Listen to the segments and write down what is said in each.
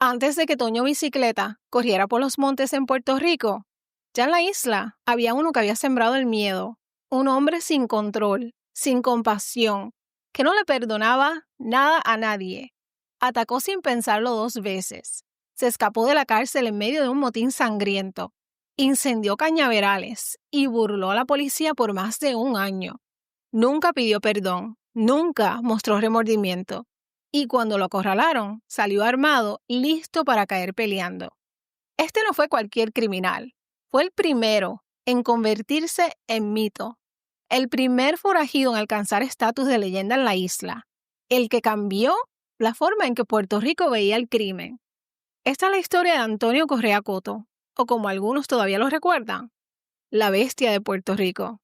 Antes de que Toño Bicicleta corriera por los montes en Puerto Rico, ya en la isla había uno que había sembrado el miedo, un hombre sin control, sin compasión, que no le perdonaba nada a nadie. Atacó sin pensarlo 2 veces. Se escapó de la cárcel en medio de un motín sangriento. Incendió cañaverales y burló a la policía por más de un año. Nunca pidió perdón, nunca mostró remordimiento. Y cuando lo acorralaron, salió armado, listo para caer peleando. Este no fue cualquier criminal. Fue el primero en convertirse en mito. El primer forajido en alcanzar estatus de leyenda en la isla. El que cambió la forma en que Puerto Rico veía el crimen. Esta es la historia de Antonio Correa Coto, o como algunos todavía lo recuerdan, la bestia de Puerto Rico.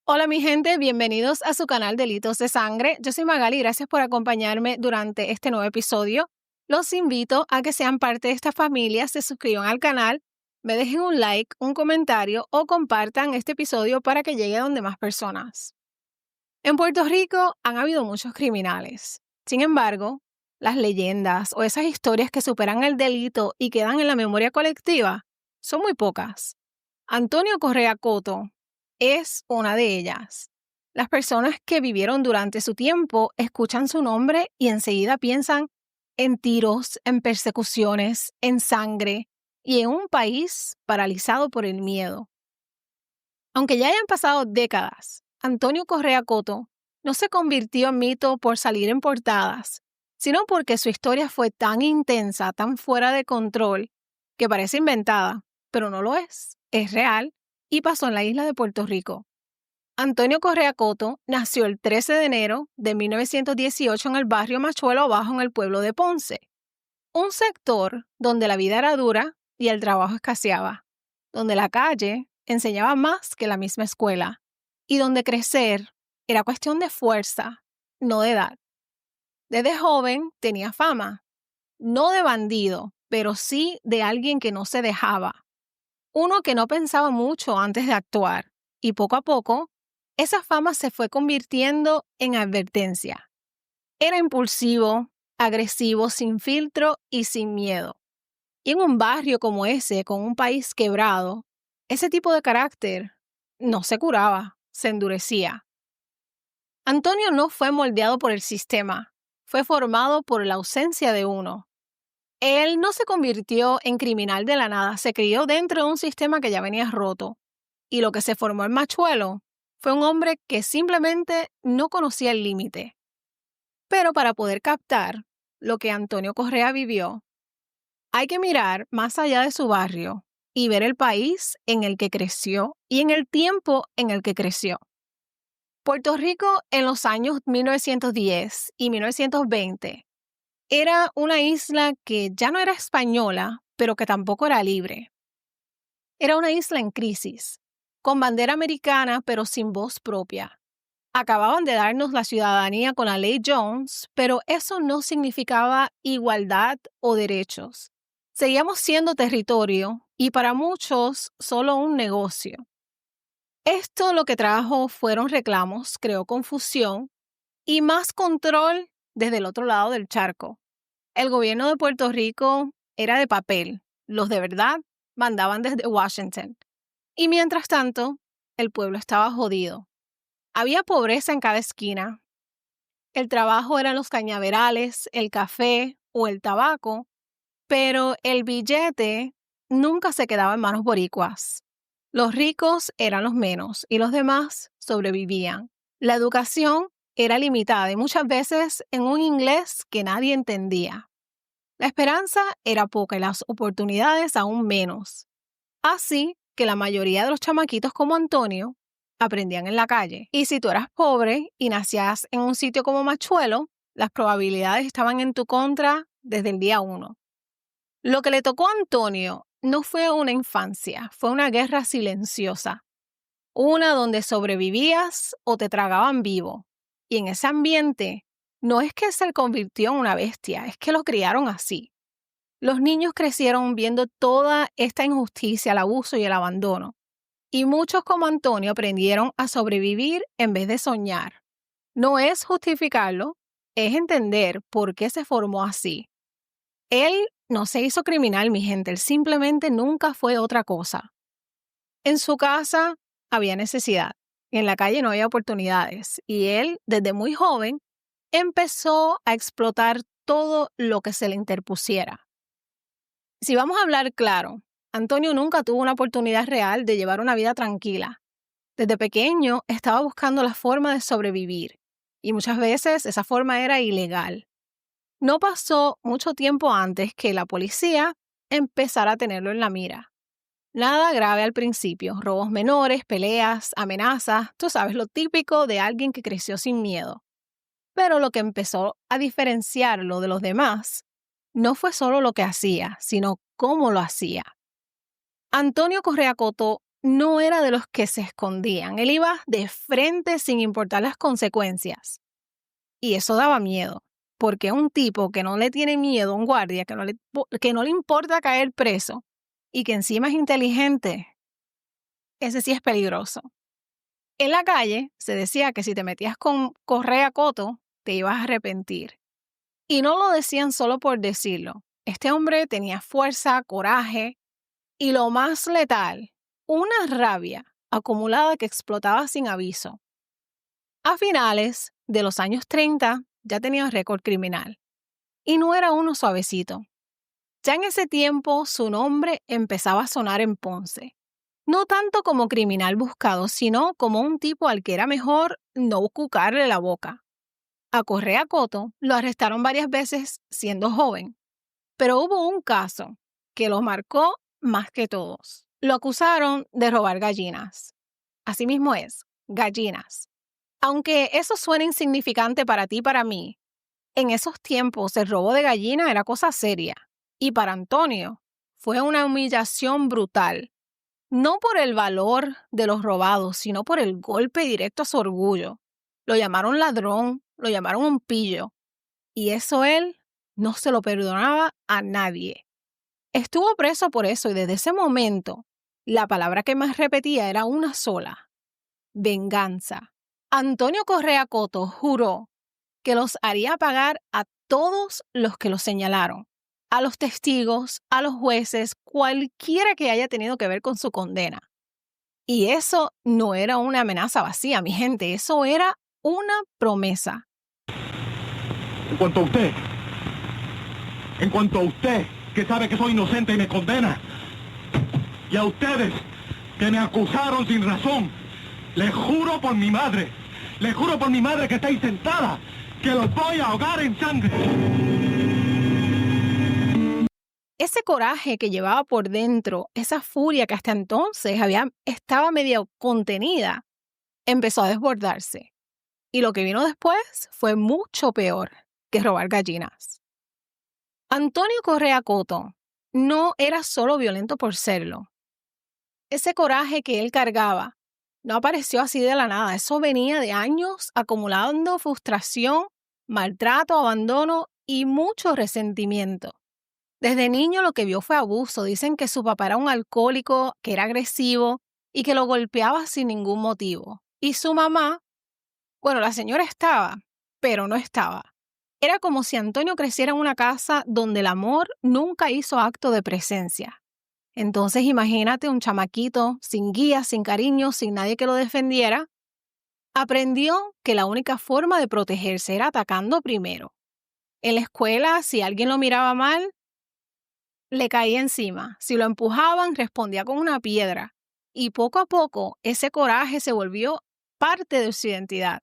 Hola mi gente, bienvenidos a su canal Delitos de Sangre. Yo soy Magali y gracias por acompañarme durante este nuevo episodio. Los invito a que sean parte de esta familia, se suscriban al canal, me dejen un like, un comentario o compartan este episodio para que llegue a donde más personas. En Puerto Rico han habido muchos criminales. Sin embargo, las leyendas o esas historias que superan el delito y quedan en la memoria colectiva son muy pocas. Antonio Correa Coto es una de ellas. Las personas que vivieron durante su tiempo escuchan su nombre y enseguida piensan en tiros, en persecuciones, en sangre y en un país paralizado por el miedo. Aunque ya hayan pasado décadas, Antonio Correa Coto no se convirtió en mito por salir en portadas, sino porque su historia fue tan intensa, tan fuera de control, que parece inventada, pero no lo es real y pasó en la isla de Puerto Rico. Antonio Correa Coto nació el 13 de enero de 1918 en el barrio Machuelo Bajo en el pueblo de Ponce, un sector donde la vida era dura y el trabajo escaseaba, donde la calle enseñaba más que la misma escuela y donde crecer era cuestión de fuerza, no de edad. Desde joven tenía fama, no de bandido, pero sí de alguien que no se dejaba. Uno que no pensaba mucho antes de actuar, y poco a poco, esa fama se fue convirtiendo en advertencia. Era impulsivo, agresivo, sin filtro y sin miedo. Y en un barrio como ese, con un país quebrado, ese tipo de carácter no se curaba, se endurecía. Antonio no fue moldeado por el sistema, fue formado por la ausencia de uno. Él no se convirtió en criminal de la nada, se crió dentro de un sistema que ya venía roto. Y lo que se formó en Machuelo fue un hombre que simplemente no conocía el límite. Pero para poder captar lo que Antonio Correa vivió, hay que mirar más allá de su barrio y ver el país en el que creció y en el tiempo en el que creció. Puerto Rico en los años 1910 y 1920 era una isla que ya no era española, pero que tampoco era libre. Era una isla en crisis, con bandera americana pero sin voz propia. Acababan de darnos la ciudadanía con la ley Jones, pero eso no significaba igualdad o derechos. Seguíamos siendo territorio y para muchos solo un negocio. Esto lo que trajo fueron reclamos, creó confusión y más control desde el otro lado del charco. El gobierno de Puerto Rico era de papel, los de verdad mandaban desde Washington. Y mientras tanto, el pueblo estaba jodido. Había pobreza en cada esquina. El trabajo era en los cañaverales, el café o el tabaco, pero el billete nunca se quedaba en manos boricuas. Los ricos eran los menos y los demás sobrevivían. La educación era limitada y muchas veces en un inglés que nadie entendía. La esperanza era poca y las oportunidades aún menos. Así que la mayoría de los chamaquitos como Antonio aprendían en la calle. Y si tú eras pobre y nacías en un sitio como Machuelo, las probabilidades estaban en tu contra desde el día 1. Lo que le tocó a Antonio no fue una infancia, fue una guerra silenciosa. Una donde sobrevivías o te tragaban vivo. Y en ese ambiente, no es que se convirtió en una bestia, es que lo criaron así. Los niños crecieron viendo toda esta injusticia, el abuso y el abandono. Y muchos como Antonio aprendieron a sobrevivir en vez de soñar. No es justificarlo, es entender por qué se formó así. Él no se hizo criminal, mi gente, él simplemente nunca fue otra cosa. En su casa había necesidad, en la calle no había oportunidades y él, desde muy joven, empezó a explotar todo lo que se le interpusiera. Si vamos a hablar claro, Antonio nunca tuvo una oportunidad real de llevar una vida tranquila. Desde pequeño estaba buscando la forma de sobrevivir y muchas veces esa forma era ilegal. No pasó mucho tiempo antes que la policía empezara a tenerlo en la mira. Nada grave al principio, robos menores, peleas, amenazas, tú sabes, lo típico de alguien que creció sin miedo. Pero lo que empezó a diferenciarlo de los demás no fue solo lo que hacía, sino cómo lo hacía. Antonio Correa Coto no era de los que se escondían, él iba de frente sin importar las consecuencias. Y eso daba miedo, porque un tipo que no le tiene miedo a un guardia, que no le importa caer preso y que encima es inteligente, ese sí es peligroso. En la calle se decía que si te metías con Correa Coto, te ibas a arrepentir. Y no lo decían solo por decirlo. Este hombre tenía fuerza, coraje y lo más letal, una rabia acumulada que explotaba sin aviso. A finales de los años 30 ya tenía récord criminal. Y no era uno suavecito. Ya en ese tiempo su nombre empezaba a sonar en Ponce. No tanto como criminal buscado, sino como un tipo al que era mejor no cucarle la boca. A Correa Coto lo arrestaron varias veces siendo joven, pero hubo un caso que lo marcó más que todos. Lo acusaron de robar gallinas. Así mismo es, gallinas. Aunque eso suena insignificante para ti y para mí, en esos tiempos el robo de gallina era cosa seria. Y para Antonio fue una humillación brutal. No por el valor de los robados, sino por el golpe directo a su orgullo. Lo llamaron ladrón, lo llamaron un pillo. Y eso él no se lo perdonaba a nadie. Estuvo preso por eso y desde ese momento la palabra que más repetía era una sola: venganza. Antonio Correa Coto juró que los haría pagar a todos los que lo señalaron, a los testigos, a los jueces, cualquiera que haya tenido que ver con su condena. Y eso no era una amenaza vacía, mi gente, eso era una promesa. En cuanto a usted, que sabe que soy inocente y me condena, y a ustedes, que me acusaron sin razón, les juro por mi madre que está ahí sentada, que los voy a ahogar en sangre. Ese coraje que llevaba por dentro, esa furia que hasta entonces estaba medio contenida, empezó a desbordarse. Y lo que vino después fue mucho peor que robar gallinas. Antonio Correa Coto no era solo violento por serlo. Ese coraje que él cargaba no apareció así de la nada. Eso venía de años acumulando frustración, maltrato, abandono y mucho resentimiento. Desde niño lo que vio fue abuso. Dicen que su papá era un alcohólico, que era agresivo y que lo golpeaba sin ningún motivo. Y su mamá, bueno, la señora estaba, pero no estaba. Era como si Antonio creciera en una casa donde el amor nunca hizo acto de presencia. Entonces imagínate un chamaquito sin guía, sin cariño, sin nadie que lo defendiera. Aprendió que la única forma de protegerse era atacando primero. En la escuela, si alguien lo miraba mal, le caía encima. Si lo empujaban, respondía con una piedra. Y poco a poco, ese coraje se volvió parte de su identidad.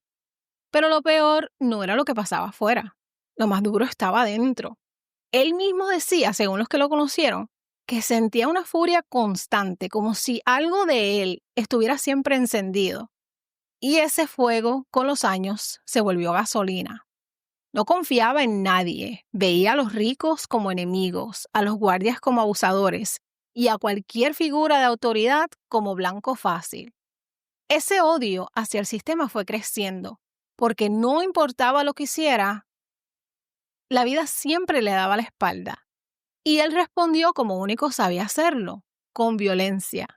Pero lo peor no era lo que pasaba afuera. Lo más duro estaba adentro. Él mismo decía, según los que lo conocieron, que sentía una furia constante, como si algo de él estuviera siempre encendido. Y ese fuego, con los años, se volvió gasolina. No confiaba en nadie, veía a los ricos como enemigos, a los guardias como abusadores y a cualquier figura de autoridad como blanco fácil. Ese odio hacia el sistema fue creciendo, porque no importaba lo que hiciera, la vida siempre le daba la espalda. Y él respondió como único sabía hacerlo, con violencia.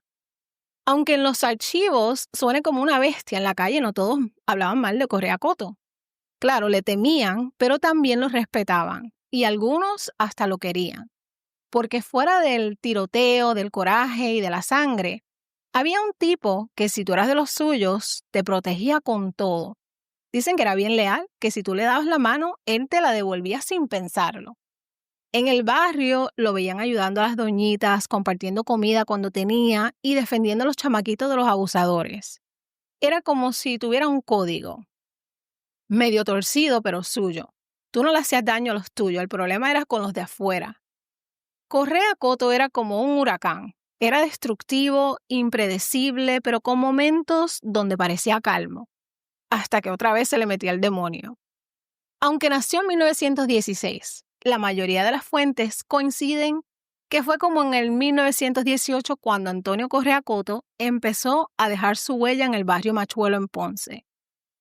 Aunque en los archivos suene como una bestia en la calle, no todos hablaban mal de Correa Coto. Claro, le temían, pero también lo respetaban, y algunos hasta lo querían. Porque fuera del tiroteo, del coraje y de la sangre, había un tipo que si tú eras de los suyos, te protegía con todo. Dicen que era bien leal, que si tú le dabas la mano, él te la devolvía sin pensarlo. En el barrio lo veían ayudando a las doñitas, compartiendo comida cuando tenía y defendiendo a los chamaquitos de los abusadores. Era como si tuviera un código, medio torcido pero suyo. Tú no le hacías daño a los tuyos, el problema era con los de afuera. Correa Coto era como un huracán. Era destructivo, impredecible, pero con momentos donde parecía calmo, hasta que otra vez se le metía el demonio. Aunque nació en 1916, la mayoría de las fuentes coinciden que fue como en el 1918 cuando Antonio Correa Coto empezó a dejar su huella en el barrio Machuelo en Ponce.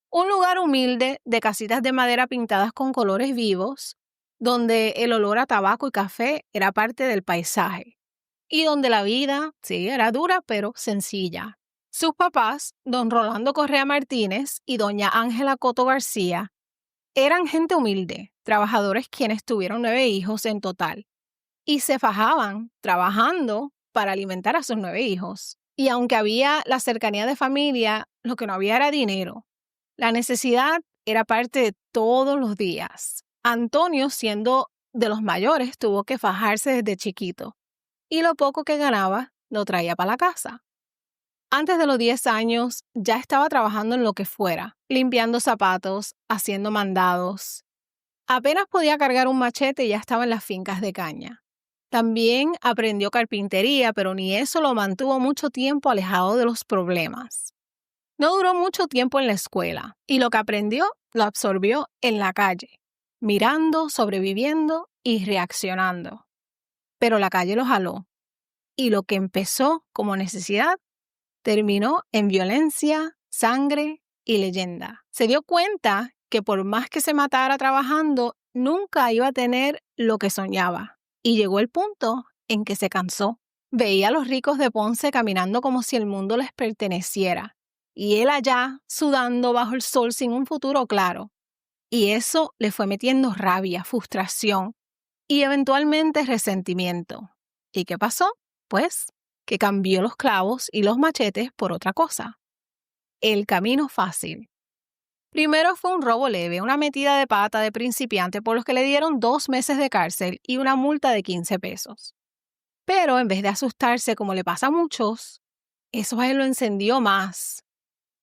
Un lugar humilde de casitas de madera pintadas con colores vivos, donde el olor a tabaco y café era parte del paisaje, y donde la vida, sí, era dura pero sencilla. Sus papás, don Rolando Correa Martínez y doña Ángela Coto García, eran gente humilde, trabajadores quienes tuvieron 9 hijos en total, y se fajaban trabajando para alimentar a sus 9 hijos. Y aunque había la cercanía de familia, lo que no había era dinero. La necesidad era parte de todos los días. Antonio, siendo de los mayores, tuvo que fajarse desde chiquito, y lo poco que ganaba lo traía para la casa. Antes de los 10 años ya estaba trabajando en lo que fuera, limpiando zapatos, haciendo mandados. Apenas podía cargar un machete y ya estaba en las fincas de caña. También aprendió carpintería, pero ni eso lo mantuvo mucho tiempo alejado de los problemas. No duró mucho tiempo en la escuela y lo que aprendió lo absorbió en la calle, mirando, sobreviviendo y reaccionando. Pero la calle lo jaló y lo que empezó como necesidad terminó en violencia, sangre y leyenda. Se dio cuenta que por más que se matara trabajando, nunca iba a tener lo que soñaba. Y llegó el punto en que se cansó. Veía a los ricos de Ponce caminando como si el mundo les perteneciera. Y él allá, sudando bajo el sol sin un futuro claro. Y eso le fue metiendo rabia, frustración y eventualmente resentimiento. ¿Y qué pasó? Pues que cambió los clavos y los machetes por otra cosa. El camino fácil. Primero fue un robo leve, una metida de pata de principiante por los que le dieron 2 meses de cárcel y una multa de 15 pesos. Pero en vez de asustarse como le pasa a muchos, eso a él lo encendió más.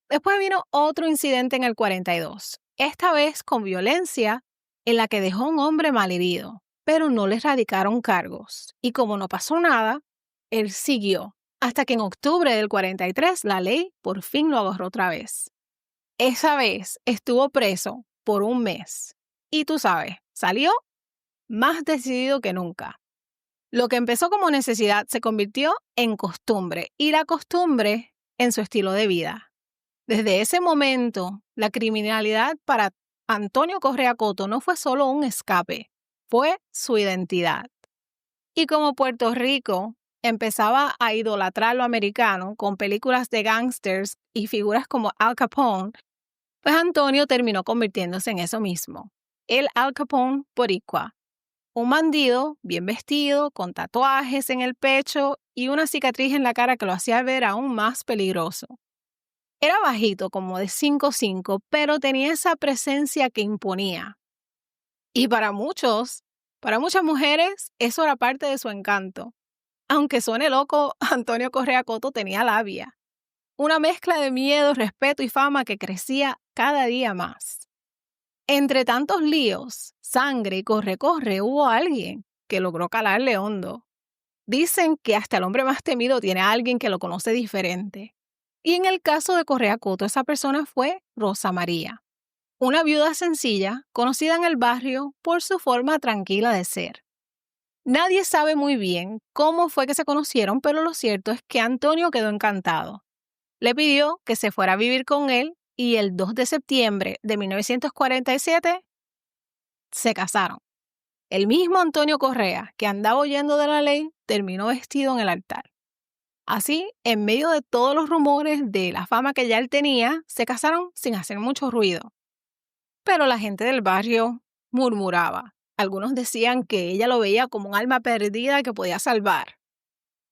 Después vino otro incidente en el 42, esta vez con violencia, en la que dejó a un hombre malherido, pero no le radicaron cargos. Y como no pasó nada, él siguió, hasta que en octubre del 43 la ley por fin lo agarró otra vez. Esa vez estuvo preso por 1 mes. Y tú sabes, salió más decidido que nunca. Lo que empezó como necesidad se convirtió en costumbre y la costumbre en su estilo de vida. Desde ese momento, la criminalidad para Antonio Correa Coto no fue solo un escape, fue su identidad. Y como Puerto Rico empezaba a idolatrar lo americano con películas de gángsters y figuras como Al Capone, pues Antonio terminó convirtiéndose en eso mismo, el Al Capone boricua. Un bandido bien vestido, con tatuajes en el pecho y una cicatriz en la cara que lo hacía ver aún más peligroso. Era bajito, como de 5'5", pero tenía esa presencia que imponía. Y para muchas mujeres, eso era parte de su encanto. Aunque suene loco, Antonio Correa Coto tenía labia. Una mezcla de miedo, respeto y fama que crecía cada día más. Entre tantos líos, sangre y corre-corre, hubo alguien que logró calarle hondo. Dicen que hasta el hombre más temido tiene a alguien que lo conoce diferente. Y en el caso de Correa Coto, esa persona fue Rosa María, una viuda sencilla, conocida en el barrio por su forma tranquila de ser. Nadie sabe muy bien cómo fue que se conocieron, pero lo cierto es que Antonio quedó encantado. Le pidió que se fuera a vivir con él y el 2 de septiembre de 1947 se casaron. El mismo Antonio Correa, que andaba huyendo de la ley, terminó vestido en el altar. Así, en medio de todos los rumores de la fama que ya él tenía, se casaron sin hacer mucho ruido. Pero la gente del barrio murmuraba. Algunos decían que ella lo veía como un alma perdida que podía salvar.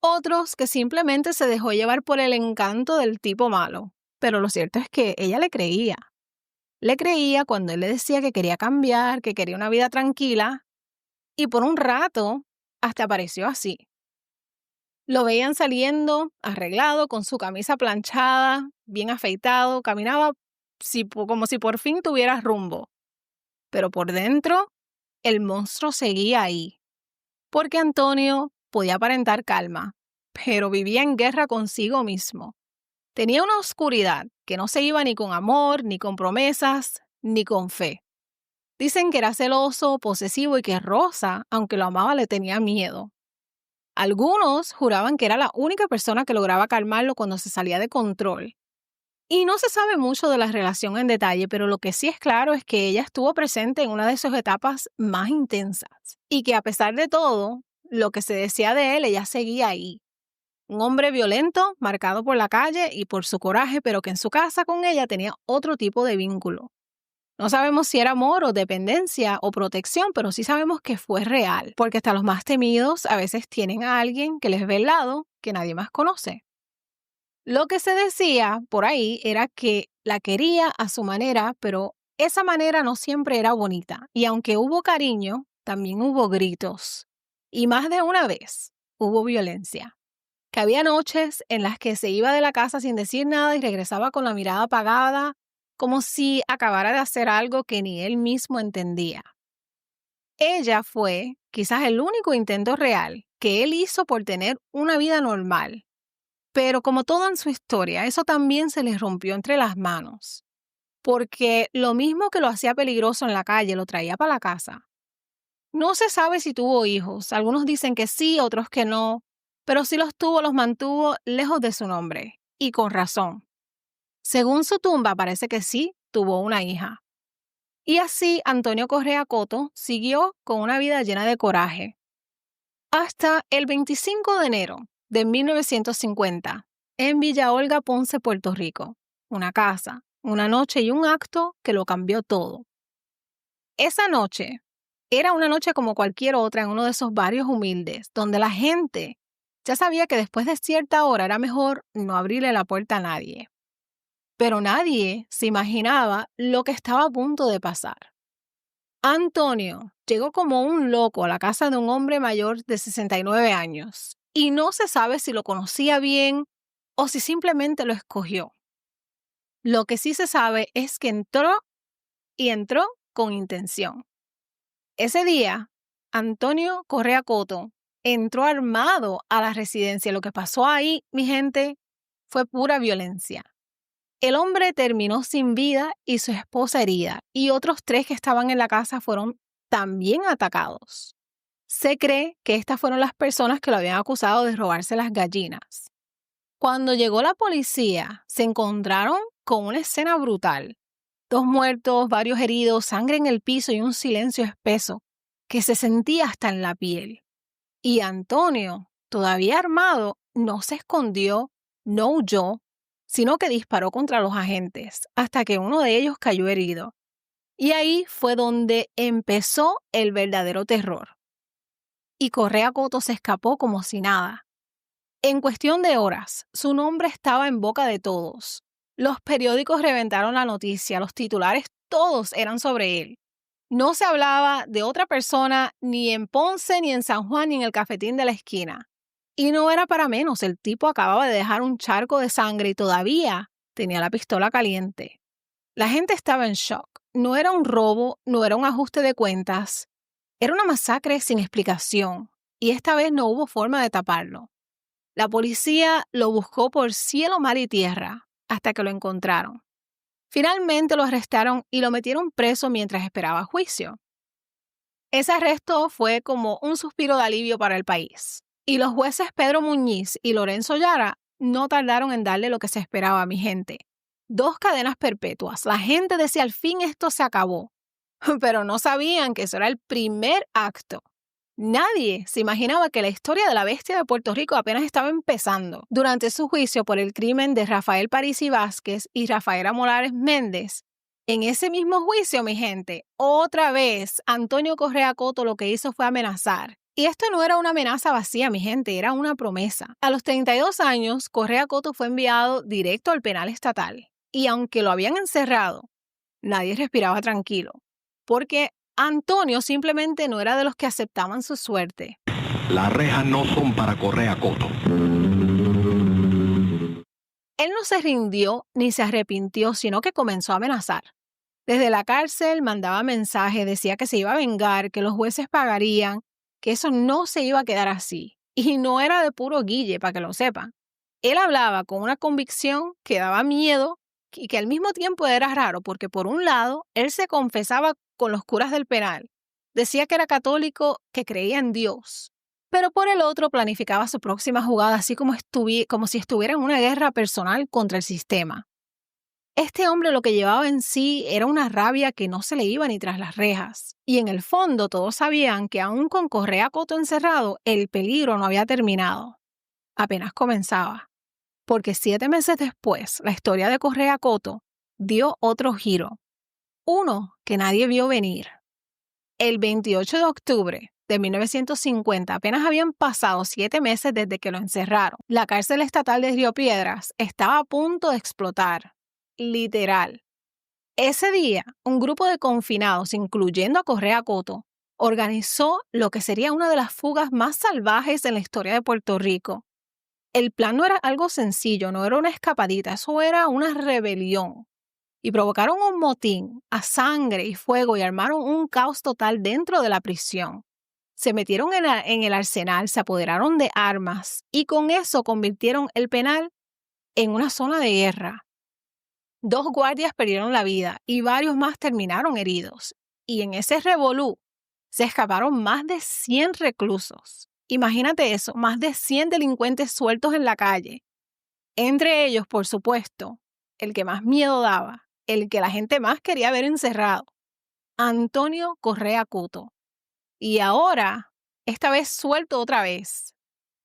Otros que simplemente se dejó llevar por el encanto del tipo malo. Pero lo cierto es que ella le creía. Le creía cuando él le decía que quería cambiar, que quería una vida tranquila. Y por un rato, hasta apareció así. Lo veían saliendo, arreglado, con su camisa planchada, bien afeitado, caminaba como si por fin tuviera rumbo. Pero por dentro, el monstruo seguía ahí. Porque Antonio podía aparentar calma, pero vivía en guerra consigo mismo. Tenía una oscuridad que no se iba ni con amor, ni con promesas, ni con fe. Dicen que era celoso, posesivo y que Rosa, aunque lo amaba, le tenía miedo. Algunos juraban que era la única persona que lograba calmarlo cuando se salía de control. Y no se sabe mucho de la relación en detalle, pero lo que sí es claro es que ella estuvo presente en una de sus etapas más intensas. Y que a pesar de todo, lo que se decía de él, ella seguía ahí. Un hombre violento, marcado por la calle y por su coraje, pero que en su casa con ella tenía otro tipo de vínculo. No sabemos si era amor o dependencia o protección, pero sí sabemos que fue real, porque hasta los más temidos a veces tienen a alguien que les ve el lado que nadie más conoce. Lo que se decía por ahí era que la quería a su manera, pero esa manera no siempre era bonita. Y aunque hubo cariño, también hubo gritos. Y más de una vez hubo violencia. Que había noches en las que se iba de la casa sin decir nada y regresaba con la mirada apagada, como si acabara de hacer algo que ni él mismo entendía. Ella fue quizás el único intento real que él hizo por tener una vida normal. Pero como todo en su historia, eso también se le rompió entre las manos. Porque lo mismo que lo hacía peligroso en la calle, lo traía para la casa. No se sabe si tuvo hijos. Algunos dicen que sí, otros que no. Pero si los tuvo, los mantuvo lejos de su nombre. Y con razón. Según su tumba, parece que sí tuvo una hija. Y así Antonio Correa Coto siguió con una vida llena de coraje. Hasta el 25 de enero de 1950, en Villa Olga, Ponce, Puerto Rico. Una casa, una noche y un acto que lo cambió todo. Esa noche era una noche como cualquier otra en uno de esos barrios humildes, donde la gente ya sabía que después de cierta hora era mejor no abrirle la puerta a nadie. Pero nadie se imaginaba lo que estaba a punto de pasar. Antonio llegó como un loco a la casa de un hombre mayor de 69 años y no se sabe si lo conocía bien o si simplemente lo escogió. Lo que sí se sabe es que entró con intención. Ese día, Antonio Correa Coto entró armado a la residencia. Lo que pasó ahí, mi gente, fue pura violencia. El hombre terminó sin vida y su esposa herida, y otros 3 que estaban en la casa fueron también atacados. Se cree que estas fueron las personas que lo habían acusado de robarse las gallinas. Cuando llegó la policía, se encontraron con una escena brutal. 2 muertos, varios heridos, sangre en el piso y un silencio espeso que se sentía hasta en la piel. Y Antonio, todavía armado, no se escondió, no huyó, sino que disparó contra los agentes hasta que uno de ellos cayó herido. Y ahí fue donde empezó el verdadero terror. Y Correa Coto se escapó como si nada. En cuestión de horas, su nombre estaba en boca de todos. Los periódicos reventaron la noticia, los titulares todos eran sobre él. No se hablaba de otra persona ni en Ponce, ni en San Juan, ni en el cafetín de la esquina. Y no era para menos, el tipo acababa de dejar un charco de sangre y todavía tenía la pistola caliente. La gente estaba en shock. No era un robo, no era un ajuste de cuentas. Era una masacre sin explicación. Y esta vez no hubo forma de taparlo. La policía lo buscó por cielo, mar y tierra hasta que lo encontraron. Finalmente lo arrestaron y lo metieron preso mientras esperaba juicio. Ese arresto fue como un suspiro de alivio para el país. Y los jueces Pedro Muñiz y Lorenzo Yara no tardaron en darle lo que se esperaba a mi gente. 2 cadenas perpetuas. La gente decía, al fin esto se acabó. Pero no sabían que eso era el primer acto. Nadie se imaginaba que la historia de la bestia de Puerto Rico apenas estaba empezando. Durante su juicio por el crimen de Rafael Parisi Vázquez y Rafaela Morales Méndez, en ese mismo juicio, mi gente, otra vez Antonio Correa Coto lo que hizo fue amenazar. Y esto no era una amenaza vacía, mi gente, era una promesa. A los 32 años, Correa Coto fue enviado directo al penal estatal. Y aunque lo habían encerrado, nadie respiraba tranquilo, porque Antonio simplemente no era de los que aceptaban su suerte. Las rejas no son para Correa Coto. Él no se rindió ni se arrepintió, sino que comenzó a amenazar. Desde la cárcel mandaba mensajes, decía que se iba a vengar, que los jueces pagarían, que eso no se iba a quedar así. Y no era de puro guille, para que lo sepan. Él hablaba con una convicción que daba miedo y que al mismo tiempo era raro, porque por un lado, él se confesaba con los curas del penal. Decía que era católico, que creía en Dios. Pero por el otro planificaba su próxima jugada, así como si estuviera en una guerra personal contra el sistema. Este hombre lo que llevaba en sí era una rabia que no se le iba ni tras las rejas. Y en el fondo todos sabían que aún con Correa Coto encerrado, el peligro no había terminado. Apenas comenzaba. Porque 7 meses después, la historia de Correa Coto dio otro giro. Uno que nadie vio venir. El 28 de octubre de 1950, apenas habían pasado 7 meses desde que lo encerraron. La cárcel estatal de Río Piedras estaba a punto de explotar. Literal. Ese día, un grupo de confinados, incluyendo a Correa Coto, organizó lo que sería una de las fugas más salvajes en la historia de Puerto Rico. El plan no era algo sencillo, no era una escapadita, eso era una rebelión. Y provocaron un motín a sangre y fuego y armaron un caos total dentro de la prisión. Se metieron en el arsenal, se apoderaron de armas y con eso convirtieron el penal en una zona de guerra. 2 guardias perdieron la vida y varios más terminaron heridos. Y en ese revolú se escaparon más de 100 reclusos. Imagínate eso, más de 100 delincuentes sueltos en la calle. Entre ellos, por supuesto, el que más miedo daba, el que la gente más quería ver encerrado, Antonio Correa Coto. Y ahora, esta vez suelto otra vez.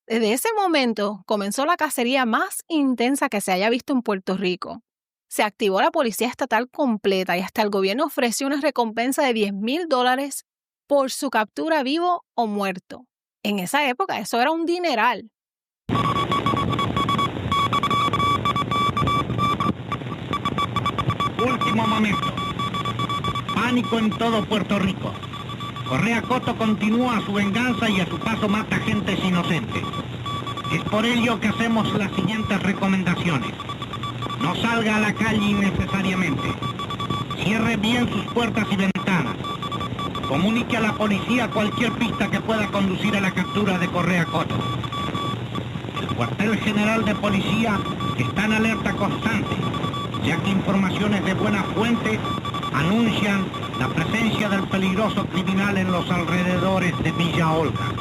Desde ese momento comenzó la cacería más intensa que se haya visto en Puerto Rico. Se activó la policía estatal completa y hasta el gobierno ofreció una recompensa de $10,000 por su captura vivo o muerto. En esa época eso era un dineral. Último momento. Pánico en todo Puerto Rico. Correa Coto continúa su venganza y a su paso mata gentes inocentes. Es por ello que hacemos las siguientes recomendaciones. No salga a la calle innecesariamente. Cierre bien sus puertas y ventanas. Comunique a la policía cualquier pista que pueda conducir a la captura de Correa Coto. El cuartel general de policía está en alerta constante, ya que informaciones de buena fuente anuncian la presencia del peligroso criminal en los alrededores de Villa Olga.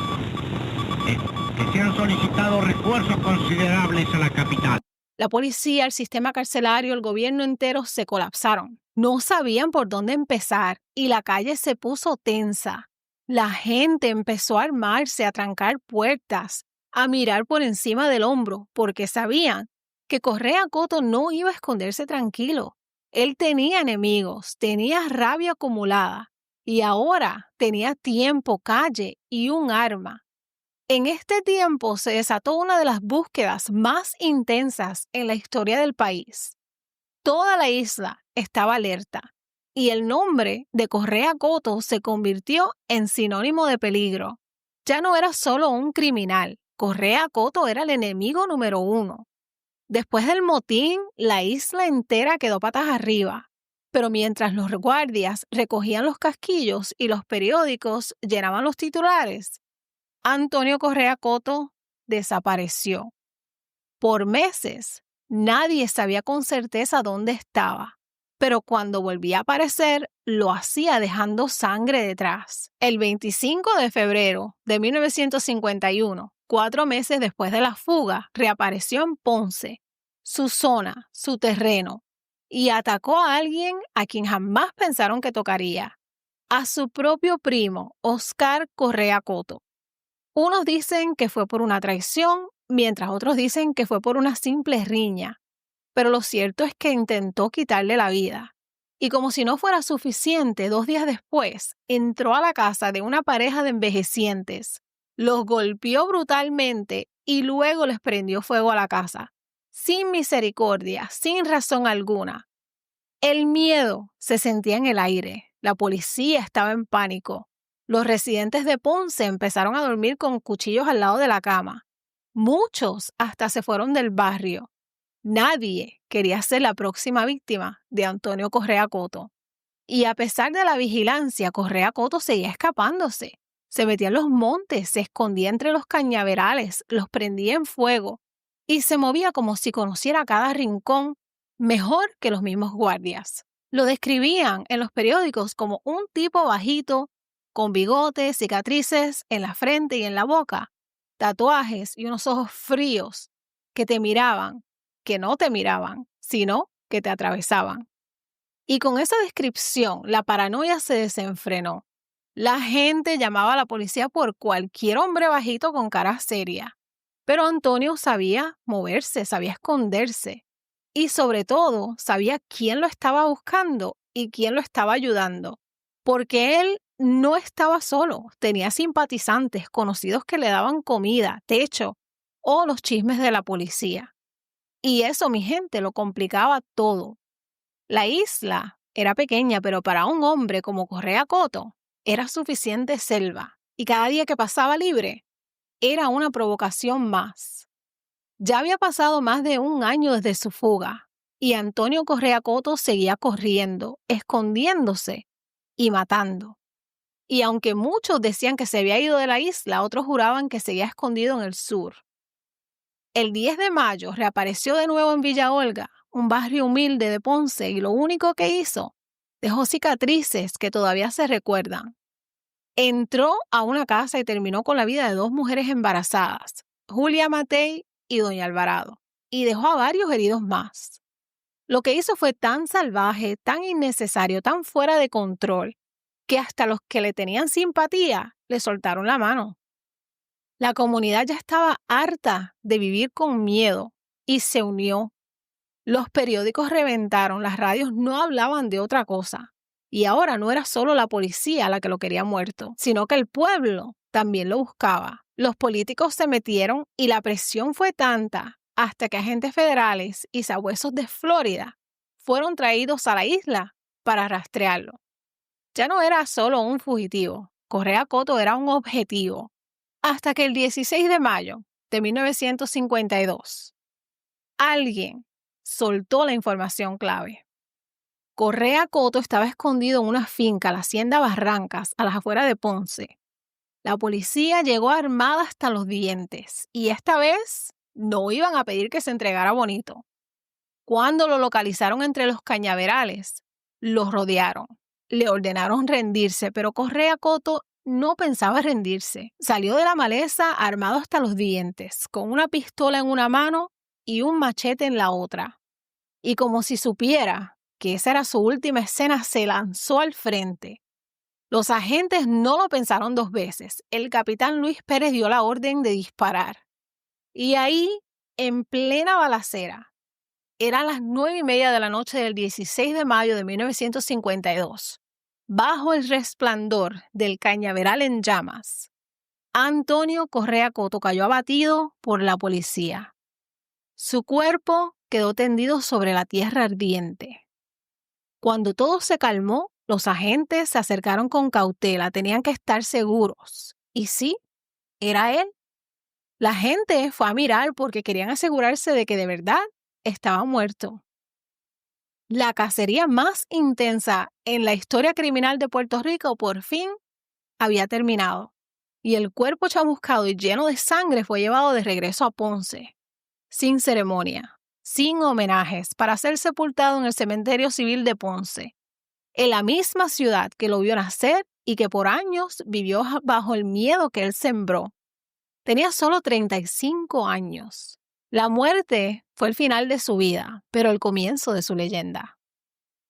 Que se han solicitado refuerzos considerables a la capital. La policía, el sistema carcelario, el gobierno entero se colapsaron. No sabían por dónde empezar y la calle se puso tensa. La gente empezó a armarse, a trancar puertas, a mirar por encima del hombro, porque sabían que Correa Coto no iba a esconderse tranquilo. Él tenía enemigos, tenía rabia acumulada y ahora tenía tiempo, calle y un arma. En este tiempo se desató una de las búsquedas más intensas en la historia del país. Toda la isla estaba alerta y el nombre de Correa Coto se convirtió en sinónimo de peligro. Ya no era solo un criminal, Correa Coto era el enemigo número 1. Después del motín, la isla entera quedó patas arriba. Pero mientras los guardias recogían los casquillos y los periódicos llenaban los titulares, Antonio Correa Coto desapareció. Por meses, nadie sabía con certeza dónde estaba, pero cuando volvía a aparecer, lo hacía dejando sangre detrás. El 25 de febrero de 1951, 4 meses después de la fuga, reapareció en Ponce, su zona, su terreno, y atacó a alguien a quien jamás pensaron que tocaría. a su propio primo, Oscar Correa Coto. Unos dicen que fue por una traición, mientras otros dicen que fue por una simple riña. Pero lo cierto es que intentó quitarle la vida. Y como si no fuera suficiente, 2 días después, entró a la casa de una pareja de envejecientes, los golpeó brutalmente y luego les prendió fuego a la casa, sin misericordia, sin razón alguna. El miedo se sentía en el aire, la policía estaba en pánico. Los residentes de Ponce empezaron a dormir con cuchillos al lado de la cama. Muchos hasta se fueron del barrio. Nadie quería ser la próxima víctima de Antonio Correa Coto. Y a pesar de la vigilancia, Correa Coto seguía escapándose. Se metía en los montes, se escondía entre los cañaverales, los prendía en fuego y se movía como si conociera cada rincón mejor que los mismos guardias. Lo describían en los periódicos como un tipo bajito, con bigotes, cicatrices en la frente y en la boca, tatuajes y unos ojos fríos que te miraban, que no te miraban, sino que te atravesaban. Y con esa descripción, la paranoia se desenfrenó. La gente llamaba a la policía por cualquier hombre bajito con cara seria. Pero Antonio sabía moverse, sabía esconderse. Y sobre todo, sabía quién lo estaba buscando y quién lo estaba ayudando. Porque él no estaba solo, tenía simpatizantes, conocidos que le daban comida, techo o los chismes de la policía. Y eso, mi gente, lo complicaba todo. La isla era pequeña, pero para un hombre como Correa Coto era suficiente selva, y cada día que pasaba libre era una provocación más. Ya había pasado más de 1 año desde su fuga, y Antonio Correa Coto seguía corriendo, escondiéndose y matando. Y aunque muchos decían que se había ido de la isla, otros juraban que seguía escondido en el sur. El 10 de mayo reapareció de nuevo en Villa Olga, un barrio humilde de Ponce, y lo único que hizo, dejó cicatrices que todavía se recuerdan. Entró a una casa y terminó con la vida de 2 mujeres embarazadas, Julia Matei y Doña Alvarado, y dejó a varios heridos más. Lo que hizo fue tan salvaje, tan innecesario, tan fuera de control, que hasta los que le tenían simpatía le soltaron la mano. La comunidad ya estaba harta de vivir con miedo y se unió. Los periódicos reventaron, las radios no hablaban de otra cosa. Y ahora no era solo la policía la que lo quería muerto, sino que el pueblo también lo buscaba. Los políticos se metieron y la presión fue tanta hasta que agentes federales y sabuesos de Florida fueron traídos a la isla para rastrearlo. Ya no era solo un fugitivo, Correa Coto era un objetivo. Hasta que el 16 de mayo de 1952, alguien soltó la información clave. Correa Coto estaba escondido en una finca, la Hacienda Barrancas, a las afueras de Ponce. La policía llegó armada hasta los dientes y esta vez no iban a pedir que se entregara bonito. Cuando lo localizaron entre los cañaverales, lo rodearon. Le ordenaron rendirse, pero Correa Coto no pensaba rendirse. Salió de la maleza armado hasta los dientes, con una pistola en una mano y un machete en la otra. Y como si supiera que esa era su última escena, se lanzó al frente. Los agentes no lo pensaron 2 veces. El capitán Luis Pérez dio la orden de disparar. Y ahí, en plena balacera, eran las 9:30 de la noche del 16 de mayo de 1952. Bajo el resplandor del cañaveral en llamas, Antonio Correa Coto cayó abatido por la policía. Su cuerpo quedó tendido sobre la tierra ardiente. Cuando todo se calmó, los agentes se acercaron con cautela, tenían que estar seguros. Y sí, era él. La gente fue a mirar porque querían asegurarse de que de verdad estaba muerto. La cacería más intensa en la historia criminal de Puerto Rico por fin había terminado y el cuerpo chamuscado y lleno de sangre fue llevado de regreso a Ponce, sin ceremonia, sin homenajes, para ser sepultado en el cementerio civil de Ponce, en la misma ciudad que lo vio nacer y que por años vivió bajo el miedo que él sembró. Tenía solo 35 años. La muerte fue el final de su vida, pero el comienzo de su leyenda.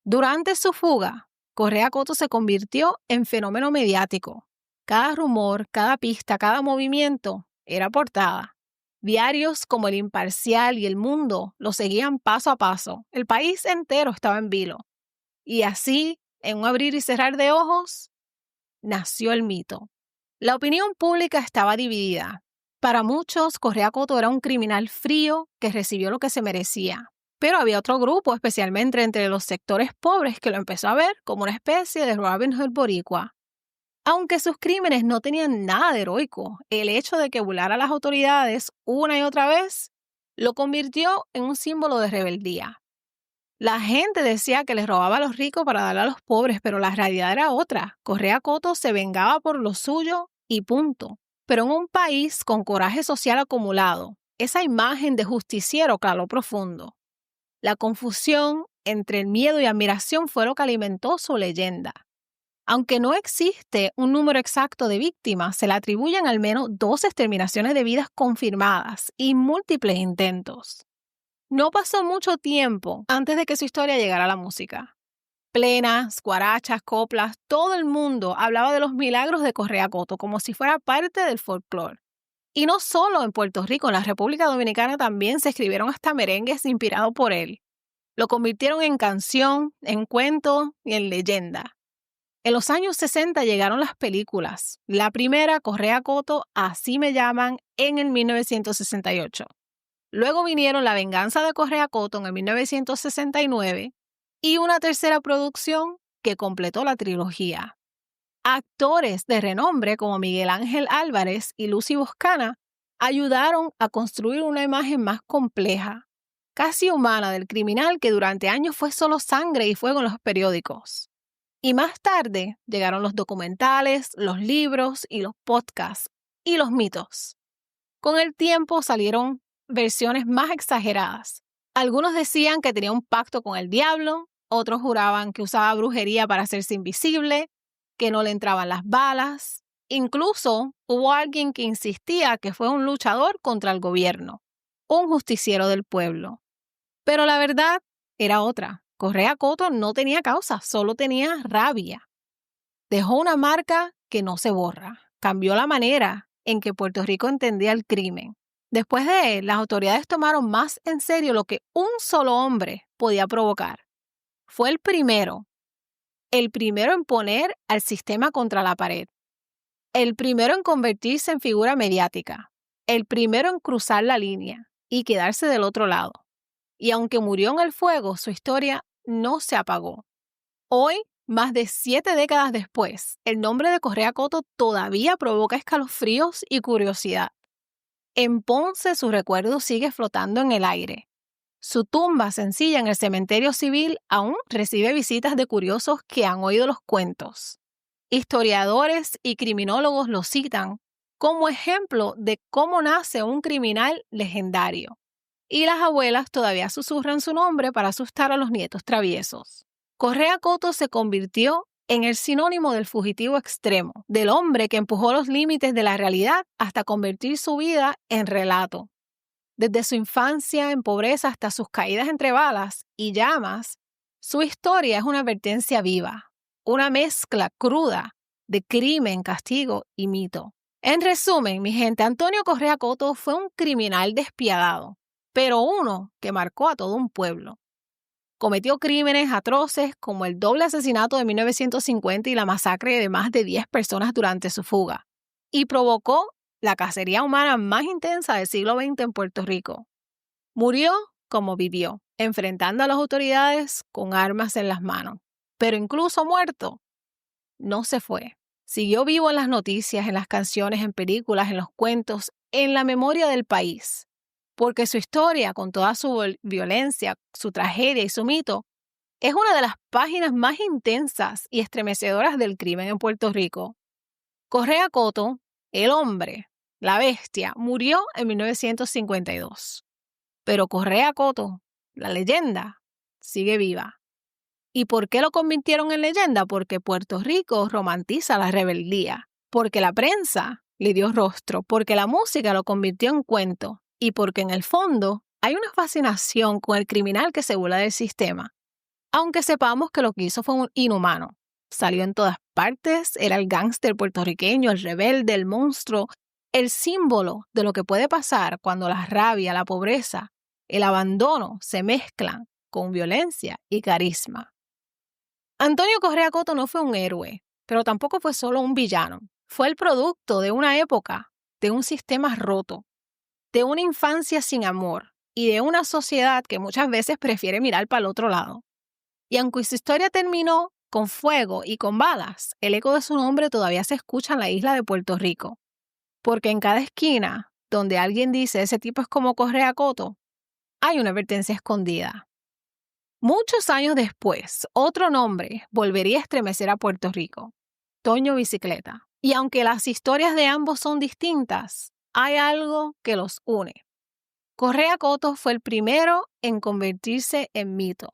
Durante su fuga, Correa Cotto se convirtió en fenómeno mediático. Cada rumor, cada pista, cada movimiento era portada. Diarios como El Imparcial y El Mundo lo seguían paso a paso. El país entero estaba en vilo. Y así, en un abrir y cerrar de ojos, nació el mito. La opinión pública estaba dividida. Para muchos, Correa Cotto era un criminal frío que recibió lo que se merecía. Pero había otro grupo, especialmente entre los sectores pobres, que lo empezó a ver como una especie de Robin Hood boricua. Aunque sus crímenes no tenían nada de heroico, el hecho de que burlara a las autoridades una y otra vez lo convirtió en un símbolo de rebeldía. La gente decía que les robaba a los ricos para darle a los pobres, pero la realidad era otra. Correa Cotto se vengaba por lo suyo y punto. Pero en un país con coraje social acumulado, esa imagen de justiciero caló profundo. La confusión entre el miedo y admiración fue lo que alimentó su leyenda. Aunque no existe un número exacto de víctimas, se le atribuyen al menos 2 exterminaciones de vidas confirmadas y múltiples intentos. No pasó mucho tiempo antes de que su historia llegara a la música. Plenas, guarachas, coplas, todo el mundo hablaba de los milagros de Correa Cotto como si fuera parte del folclore. Y no solo en Puerto Rico, en la República Dominicana también se escribieron hasta merengues inspirados por él. Lo convirtieron en canción, en cuento y en leyenda. En los años 60 llegaron las películas. La primera, Correa Cotto, Así me llaman, en el 1968. Luego vinieron La venganza de Correa Cotto en el 1969 y una tercera producción que completó la trilogía. Actores de renombre como Miguel Ángel Álvarez y Lucy Boscana ayudaron a construir una imagen más compleja, casi humana del criminal que durante años fue solo sangre y fuego en los periódicos. Y más tarde llegaron los documentales, los libros y los podcasts y los mitos. Con el tiempo salieron versiones más exageradas. Algunos decían que tenía un pacto con el diablo, otros juraban que usaba brujería para hacerse invisible, que no le entraban las balas. Incluso hubo alguien que insistía que fue un luchador contra el gobierno, un justiciero del pueblo. Pero la verdad era otra. Correa Cotto no tenía causa, solo tenía rabia. Dejó una marca que no se borra. Cambió la manera en que Puerto Rico entendía el crimen. Después de él, las autoridades tomaron más en serio lo que un solo hombre podía provocar. Fue el primero en poner al sistema contra la pared, el primero en convertirse en figura mediática, el primero en cruzar la línea y quedarse del otro lado. Y aunque murió en el fuego, su historia no se apagó. Hoy, más de 7 décadas después, el nombre de Correa Cotto todavía provoca escalofríos y curiosidad. En Ponce su recuerdo sigue flotando en el aire. Su tumba sencilla en el cementerio civil aún recibe visitas de curiosos que han oído los cuentos. Historiadores y criminólogos lo citan como ejemplo de cómo nace un criminal legendario. Y las abuelas todavía susurran su nombre para asustar a los nietos traviesos. Correa Cotto se convirtió en el sinónimo del fugitivo extremo, del hombre que empujó los límites de la realidad hasta convertir su vida en relato. Desde su infancia en pobreza hasta sus caídas entre balas y llamas, su historia es una advertencia viva, una mezcla cruda de crimen, castigo y mito. En resumen, mi gente, Antonio Correa Cotto fue un criminal despiadado, pero uno que marcó a todo un pueblo. Cometió crímenes atroces como el doble asesinato de 1950 y la masacre de más de 10 personas durante su fuga, y provocó la cacería humana más intensa del siglo XX en Puerto Rico. Murió como vivió, enfrentando a las autoridades con armas en las manos. Pero incluso muerto, no se fue. Siguió vivo en las noticias, en las canciones, en películas, en los cuentos, en la memoria del país. Porque su historia, con toda su violencia, su tragedia y su mito, es una de las páginas más intensas y estremecedoras del crimen en Puerto Rico. Correa Cotto, el hombre, la bestia, murió en 1952. Pero Correa Cotto, la leyenda, sigue viva. ¿Y por qué lo convirtieron en leyenda? Porque Puerto Rico romantiza la rebeldía, porque la prensa le dio rostro, porque la música lo convirtió en cuento y porque en el fondo hay una fascinación con el criminal que se burla del sistema, aunque sepamos que lo que hizo fue un inhumano. salió en todas partes, era el gángster puertorriqueño, el rebelde, el monstruo, el símbolo de lo que puede pasar cuando la rabia, la pobreza, el abandono se mezclan con violencia y carisma. Antonio Correa Coto no fue un héroe, pero tampoco fue solo un villano. Fue el producto de una época, de un sistema roto, de una infancia sin amor y de una sociedad que muchas veces prefiere mirar para el otro lado. Y aunque su historia terminó con fuego y con balas, el eco de su nombre todavía se escucha en la isla de Puerto Rico. Porque en cada esquina donde alguien dice ese tipo es como Correa Coto, hay una advertencia escondida. Muchos años después, otro nombre volvería a estremecer a Puerto Rico, Toño Bicicleta. Y aunque las historias de ambos son distintas, hay algo que los une. Correa Coto fue el primero en convertirse en mito,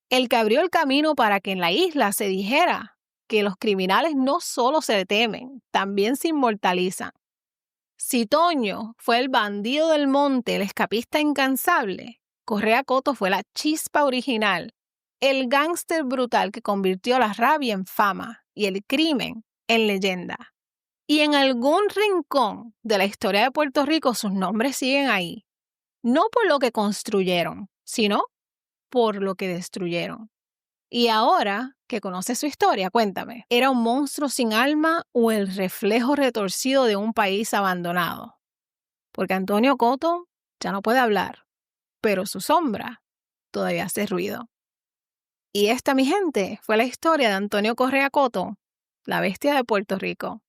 el que abrió el camino para que en la isla se dijera que los criminales no solo se temen, también se inmortalizan. Si Toño fue el bandido del monte, el escapista incansable, Correa Coto fue la chispa original, el gángster brutal que convirtió la rabia en fama y el crimen en leyenda. Y en algún rincón de la historia de Puerto Rico sus nombres siguen ahí, no por lo que construyeron, sino por lo que destruyeron. Y ahora que conoces su historia, cuéntame, ¿era un monstruo sin alma o el reflejo retorcido de un país abandonado? Porque Antonio Coto ya no puede hablar, pero su sombra todavía hace ruido. Y esta, mi gente, fue la historia de Antonio Correa Coto, la bestia de Puerto Rico.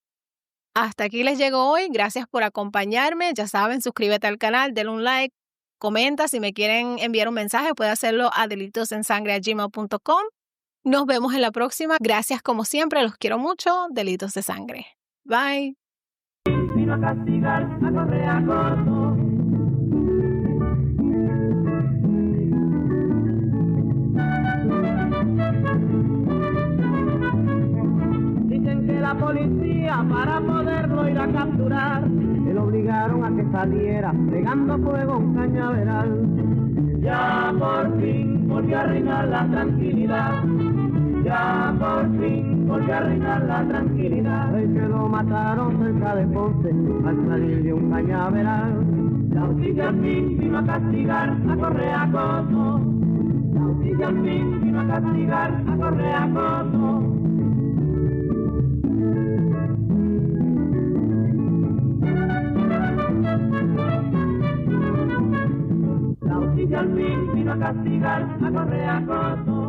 Hasta aquí les llego hoy. Gracias por acompañarme. Ya saben, suscríbete al canal, denle un like, comenta. Si me quieren enviar un mensaje, puede hacerlo a delitosensangre@gmail.com. Nos vemos en la próxima. Gracias como siempre. Los quiero mucho. Delitos de Sangre. Bye. Vino a castigar a Correa Coto. Dicen que la policía, para poderlo ir a capturar, se lo obligaron a que saliera pegando fuego a un cañaveral. Ya por fin volvió a reinar la tranquilidad. Ya por fin volvió a reinar la tranquilidad. El que lo mataron cerca de Ponce al salir de un cañaveral. La justicia al fin vino a castigar a Correa Coto. La justicia al fin vino a castigar a Correa Coto. La justicia al fin vino a castigar a Correa Coto.